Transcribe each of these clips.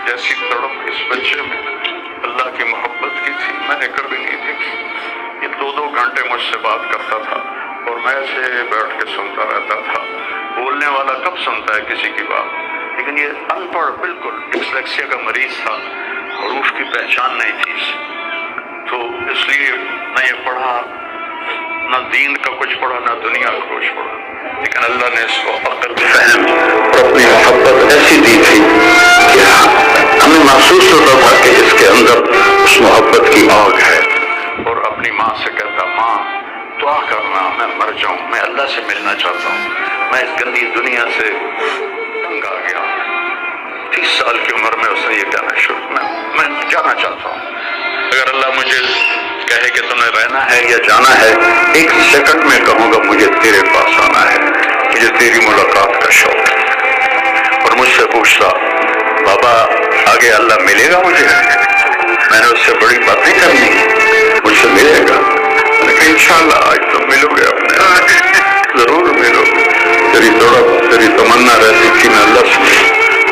جیسی تڑپ اس بچے میں اللہ کی محبت کی تھی میں نے کبھی نہیں دیکھی. یہ 2 گھنٹے مجھ سے بات کرتا تھا اور میں ایسے بیٹھ کے سنتا رہتا تھا. بولنے والا کب سنتا ہے کسی کی بات؟ لیکن یہ ان پڑھ بالکل ڈسلیکسیا کا مریض تھا، حروف کی پہچان نہیں تھی، تو اس لیے نہ یہ پڑھا، نہ دین کا کچھ پڑھا، نہ دنیا کا کچھ پڑھا. لیکن اللہ نے اس کو عقل، فہم اور اپنی محبت ایسی دی تھی کہ ہمیں محسوس ہوتا تھا کہ اس کے اندر اس محبت کی آگ ہے. اور اپنی ماں سے کہتا، ماں دعا کرنا میں مر جاؤں، میں اللہ سے ملنا چاہتا ہوں، میں اس گندی دنیا سے تنگ آ گیا. 30 سال کی عمر میں اس نے یہ کہنا شروع، میں جانا چاہتا ہوں. اگر اللہ مجھے کہے کہ تمہیں رہنا ہے یا جانا ہے، 1 سیکنڈ میں کہوں گا مجھے تیرے پاس آنا ہے، مجھے تیری ملاقات کا شوق ہے. اور مجھ سے پوچھتا، بابا آگے اللہ ملے گا مجھے؟ میں نے اس سے بڑی باتیں کرنی، مجھ سے ملے گا؟ لیکن انشاءاللہ آج تم ملو گے، اپنے ضرور ملو گے. تیری تڑپ، تیری تمنا رہتی تھی میں اللہ سے.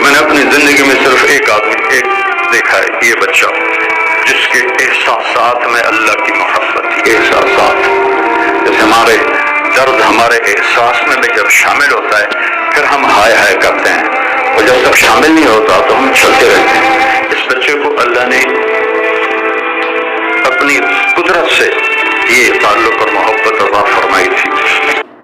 میں نے اپنی زندگی میں صرف ایک آدمی دیکھا ہے، یہ بچہ جس کے احساسات میں اللہ کی محبت تھی. احساسات جیسے ہمارے درد ہمارے احساس میں بھی جب شامل ہوتا ہے پھر ہم ہائے ہائے کرتے ہیں، اور جب تک شامل نہیں ہوتا تو ہم چلتے رہتے ہیں. اس بچے کو اللہ نے اپنی قدرت سے یہ تعلق اور محبت عطا فرمائی تھی.